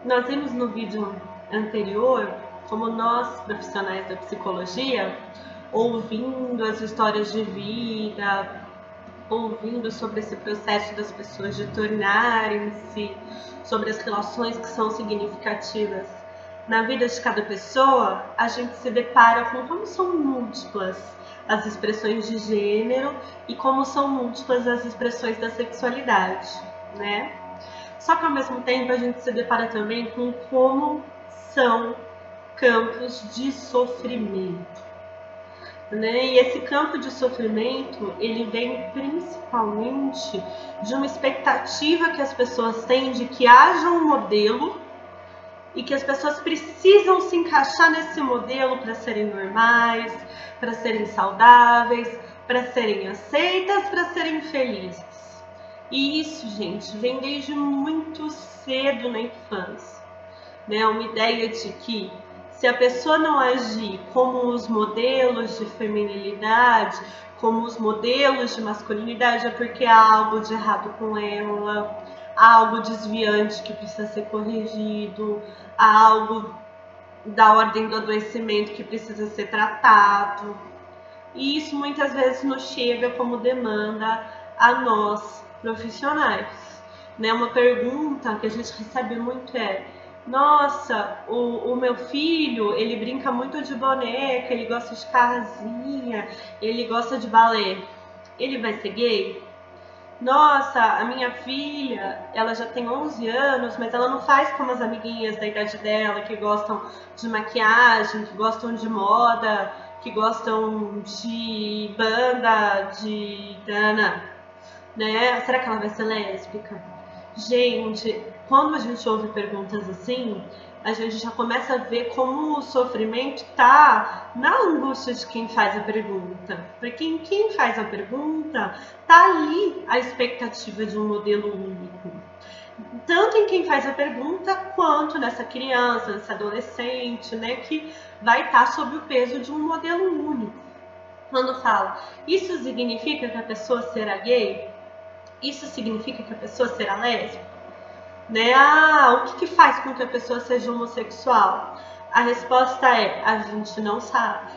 Nós vimos no vídeo anterior como nós, profissionais da psicologia, ouvindo as histórias de vida, ouvindo sobre esse processo das pessoas de tornarem-se, sobre as relações que são significativas na vida de cada pessoa, a gente se depara com como são múltiplas as expressões de gênero e como são múltiplas as expressões da sexualidade, né? Só que ao mesmo tempo a gente se depara também com como são campos de sofrimento, né? E esse campo de sofrimento, ele vem principalmente de uma expectativa que as pessoas têm de que haja um modelo e que as pessoas precisam se encaixar nesse modelo para serem normais, para serem saudáveis, para serem aceitas, para serem felizes. E isso, gente, vem desde muito cedo na infância, né? Uma ideia de que se a pessoa não agir como os modelos de feminilidade, como os modelos de masculinidade, é porque há algo de errado com ela, há algo desviante que precisa ser corrigido, há algo da ordem do adoecimento que precisa ser tratado. E isso muitas vezes nos chega como demanda a nós, profissionais, né? Uma pergunta que a gente recebe muito é: nossa, o meu filho, ele brinca muito de boneca, ele gosta de casinha, ele gosta de balé, ele vai ser gay? Nossa, a minha filha, ela já tem 11 anos, mas ela não faz como as amiguinhas da idade dela, que gostam de maquiagem, que gostam de moda, que gostam de banda, de dana, né? Será que ela vai ser lésbica? Gente, quando a gente ouve perguntas assim, a gente já começa a ver como o sofrimento tá na angústia de quem faz a pergunta. Porque em quem faz a pergunta, tá ali a expectativa de um modelo único. Tanto em quem faz a pergunta, quanto nessa criança, nessa adolescente, né, que vai estar sob o peso de um modelo único. Quando fala, isso significa que a pessoa será gay? Isso significa que a pessoa será lésbica? Né? O que faz com que a pessoa seja homossexual? A resposta é: a gente não sabe.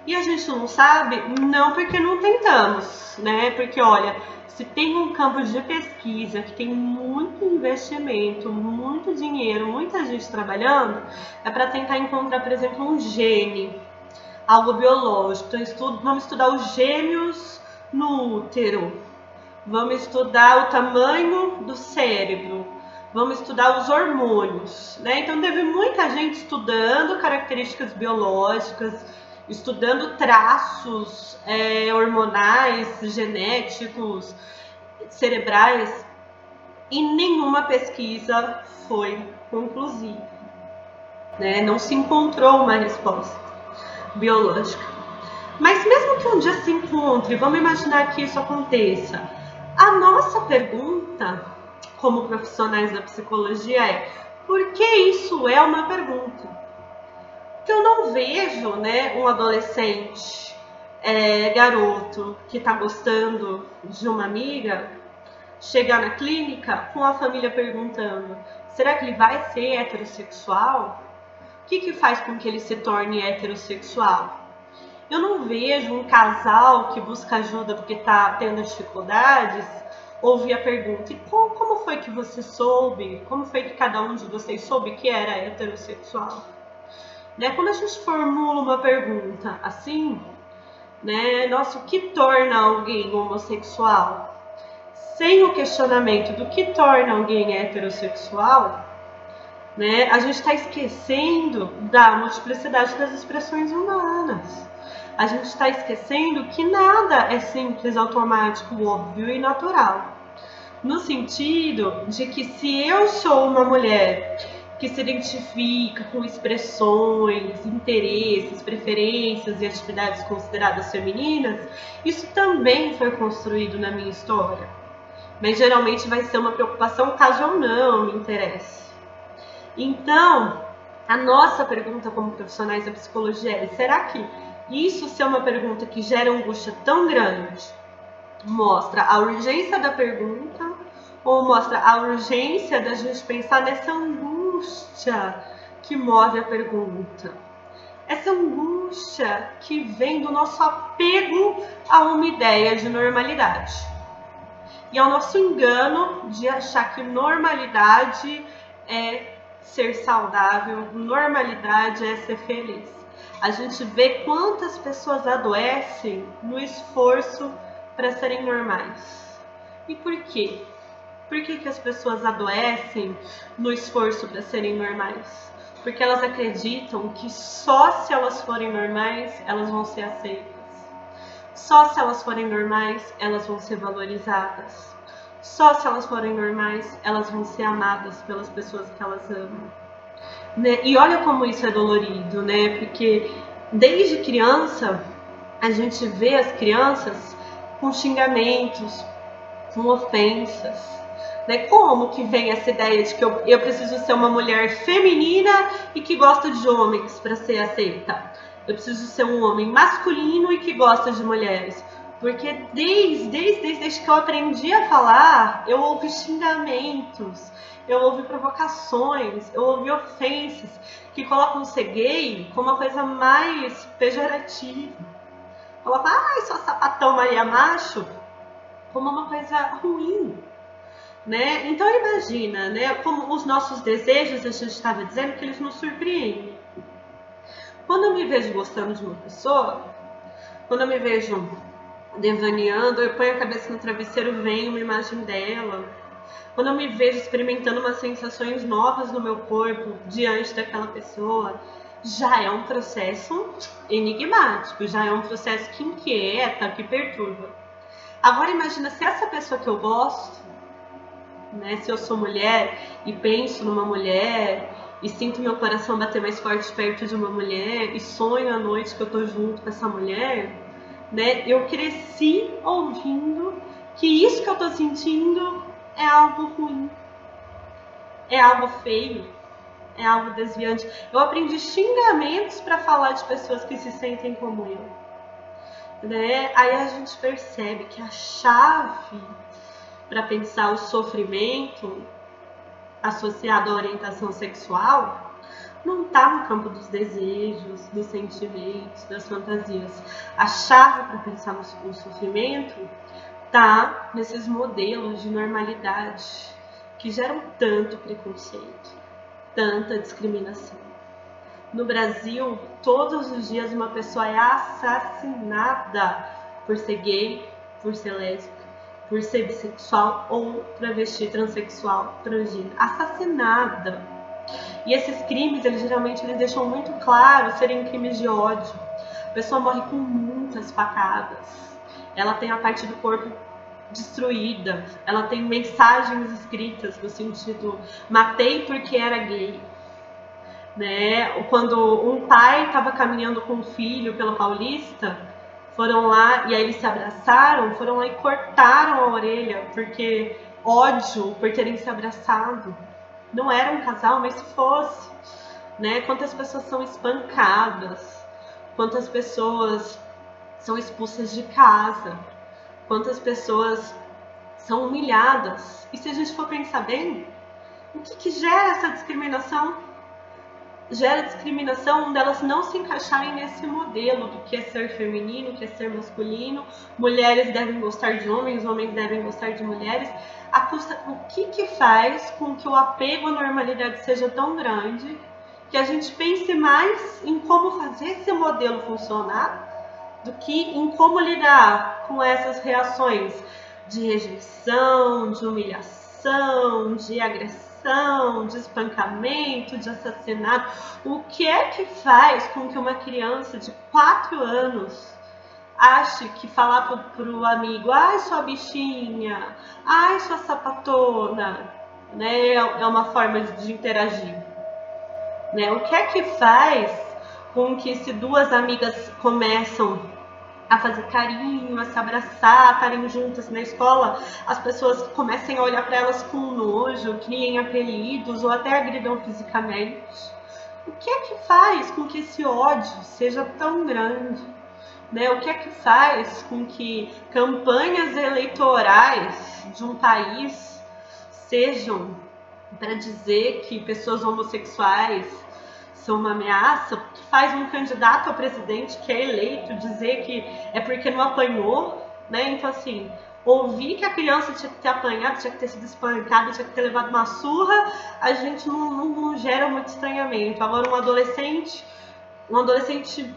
E a gente não sabe não porque não tentamos, né? Porque olha, se tem um campo de pesquisa que tem muito investimento, muito dinheiro, muita gente trabalhando, é para tentar encontrar, por exemplo, um gene, algo biológico. Então vamos estudar os gêmeos no útero. Vamos estudar o tamanho do cérebro, vamos estudar os hormônios, né? Então teve muita gente estudando características biológicas, estudando traços hormonais, genéticos, cerebrais, e nenhuma pesquisa foi conclusiva, né? Não se encontrou uma resposta biológica. Mas mesmo que um dia se encontre, vamos imaginar que isso aconteça. A nossa pergunta, como profissionais da psicologia, é: por que isso é uma pergunta? Porque eu não vejo, né, um adolescente, garoto, que está gostando de uma amiga, chegar na clínica com a família perguntando: será que ele vai ser heterossexual? O que faz com que ele se torne heterossexual? Eu não vejo um casal que busca ajuda porque está tendo dificuldades ouvir a pergunta: e como foi que você soube? Como foi que cada um de vocês soube que era heterossexual? Né? Quando a gente formula uma pergunta assim, né, nossa, o que torna alguém homossexual? Sem o questionamento do que torna alguém heterossexual, né, a gente está esquecendo da multiplicidade das expressões humanas. A gente está esquecendo que nada é simples, automático, óbvio e natural. No sentido de que se eu sou uma mulher que se identifica com expressões, interesses, preferências e atividades consideradas femininas, isso também foi construído na minha história. Mas geralmente vai ser uma preocupação caso eu não me interesse. Então, a nossa pergunta como profissionais da psicologia é: será que isso ser uma pergunta que gera angústia tão grande mostra a urgência da pergunta ou mostra a urgência da gente pensar nessa angústia que move a pergunta. Essa angústia que vem do nosso apego a uma ideia de normalidade. E ao nosso engano de achar que normalidade é ser saudável, normalidade é ser feliz. A gente vê quantas pessoas adoecem no esforço para serem normais. E por quê? Por que as pessoas adoecem no esforço para serem normais? Porque elas acreditam que só se elas forem normais, elas vão ser aceitas. Só se elas forem normais, elas vão ser valorizadas. Só se elas forem normais, elas vão ser amadas pelas pessoas que elas amam. Né? E olha como isso é dolorido, né? Porque desde criança, a gente vê as crianças com xingamentos, com ofensas. Né? Como que vem essa ideia de que eu preciso ser uma mulher feminina e que gosta de homens para ser aceita? Eu preciso ser um homem masculino e que gosta de mulheres. Porque desde que eu aprendi a falar, eu ouvi xingamentos, eu ouvi provocações, eu ouvi ofensas que colocam ser gay como uma coisa mais pejorativa. Colocam, sua sapatão Maria Macho, como uma coisa ruim. Né? Então imagina, né, como os nossos desejos, a gente estava dizendo, que eles nos surpreendem. Quando eu me vejo gostando de uma pessoa, quando eu me vejo devaneando, eu ponho a cabeça no travesseiro, vem uma imagem dela. Quando eu me vejo experimentando umas sensações novas no meu corpo diante daquela pessoa, já é um processo enigmático, já é um processo que inquieta, que perturba. Agora imagina se essa pessoa que eu gosto, né, se eu sou mulher e penso numa mulher e sinto meu coração bater mais forte perto de uma mulher e sonho à noite que eu tô junto com essa mulher, né, eu cresci ouvindo que isso que eu tô sentindo é algo ruim, é algo feio, é algo desviante. Eu aprendi xingamentos para falar de pessoas que se sentem como eu, né? Aí a gente percebe que a chave para pensar o sofrimento associado à orientação sexual não está no campo dos desejos, dos sentimentos, das fantasias. A chave para pensar o sofrimento está nesses modelos de normalidade que geram tanto preconceito, tanta discriminação. No Brasil, todos os dias uma pessoa é assassinada por ser gay, por ser lésbica, por ser bissexual ou travesti, transexual, transgênero, assassinada. E esses crimes, eles geralmente deixam muito claro serem crimes de ódio. A pessoa morre com muitas facadas. Ela tem a parte do corpo destruída. Ela tem mensagens escritas no sentido, matei porque era gay. Né? Quando um pai estava caminhando com um filho pela Paulista, foram lá e aí eles se abraçaram, foram lá e cortaram a orelha, porque ódio por terem se abraçado. Não era um casal, mas se fosse, né? Quantas pessoas são espancadas, quantas pessoas são expulsas de casa, quantas pessoas são humilhadas. E se a gente for pensar bem, o que gera essa discriminação? Gera discriminação delas não se encaixarem nesse modelo do que é ser feminino, o que é ser masculino, mulheres devem gostar de homens, homens devem gostar de mulheres. O que faz com que o apego à normalidade seja tão grande que a gente pense mais em como fazer esse modelo funcionar do que em como lidar com essas reações de rejeição, de humilhação, de agressão, de espancamento, de assassinato. O que é que faz com que uma criança de 4 anos ache que falar pro amigo, ai sua bichinha, ai sua sapatona, né, é uma forma de interagir, né? O que é que faz com que se duas amigas começam a fazer carinho, a se abraçar, a estarem juntas na escola, as pessoas comecem a olhar para elas com nojo, criem apelidos ou até agridam fisicamente? O que é que faz com que esse ódio seja tão grande? Né? O que é que faz com que campanhas eleitorais de um país sejam para dizer que pessoas homossexuais são uma ameaça, que faz um candidato a presidente que é eleito dizer que é porque não apanhou, né? Então, assim, ouvir que a criança tinha que ter apanhado, tinha que ter sido espancada, tinha que ter levado uma surra, a gente não gera muito estranhamento. Agora, um adolescente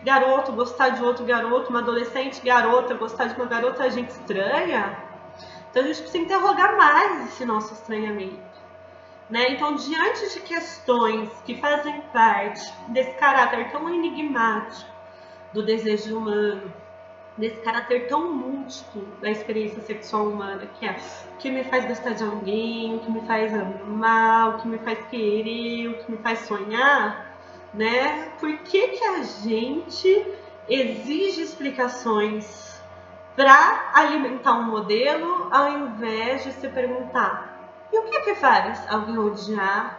garoto gostar de outro garoto, uma adolescente garota gostar de uma garota, a gente estranha. Então, a gente precisa interrogar mais esse nosso estranhamento. Né? Então, diante de questões que fazem parte desse caráter tão enigmático do desejo humano, desse caráter tão múltiplo da experiência sexual humana, que é o que me faz gostar de alguém, o que me faz amar, o que me faz querer, o que me faz sonhar, né? Por que a gente exige explicações para alimentar um modelo ao invés de se perguntar: e o que faz alguém odiar,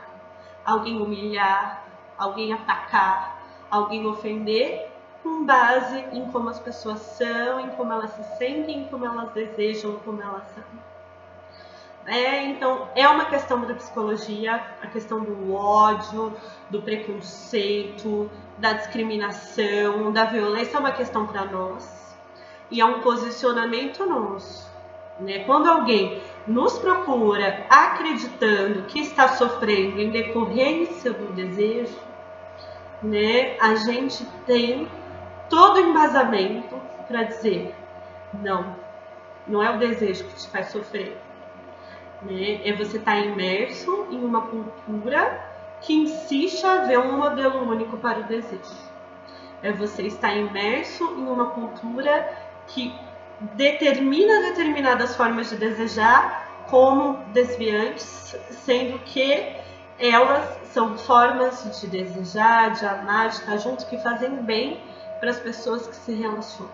alguém humilhar, alguém atacar, alguém ofender, com base em como as pessoas são, em como elas se sentem, em como elas desejam, como elas são? Então, é uma questão da psicologia, a questão do ódio, do preconceito, da discriminação, da violência é uma questão para nós. E é um posicionamento nosso. Né? Quando alguém nos procura acreditando que está sofrendo em decorrência do desejo, né, a gente tem todo o embasamento para dizer: não é o desejo que te faz sofrer. Né? É você estar imerso em uma cultura que insiste a ver um modelo único para o desejo. É você estar imerso em uma cultura que determina determinadas formas de desejar como desviantes, sendo que elas são formas de desejar, de amar, de estar junto, que fazem bem para as pessoas que se relacionam.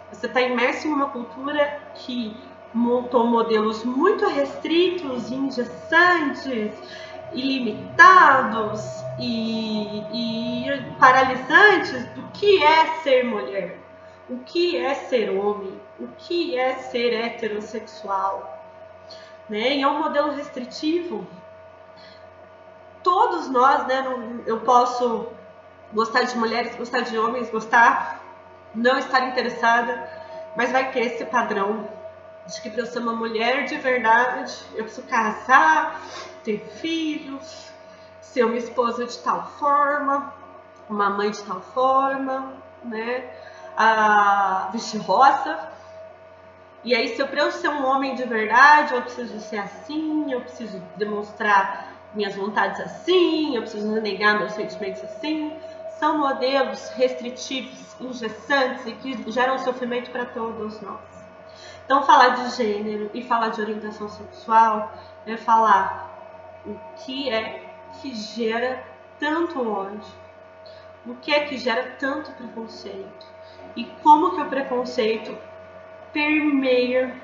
Você está imerso em uma cultura que montou modelos muito restritos, engessantes, ilimitados e paralisantes do que é ser mulher, o que é ser homem, o que é ser heterossexual, né? E é um modelo restritivo. Todos nós, né? Eu posso gostar de mulheres, gostar de homens, gostar, não estar interessada, mas vai ter esse padrão de que para eu ser uma mulher de verdade, eu preciso casar, ter filhos, ser uma esposa de tal forma, uma mãe de tal forma, né? Vestir rosa. E aí, para eu ser um homem de verdade, eu preciso ser assim, eu preciso demonstrar minhas vontades assim, eu preciso negar meus sentimentos assim. São modelos restritivos, engessantes e que geram sofrimento para todos nós. Então, falar de gênero e falar de orientação sexual é falar o que é que gera tanto ódio, o que é que gera tanto preconceito e como que o preconceito permeia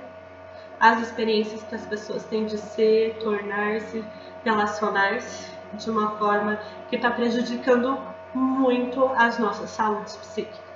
as experiências que as pessoas têm de ser, tornar-se, relacionar-se de uma forma que está prejudicando muito as nossas saúdes psíquicas.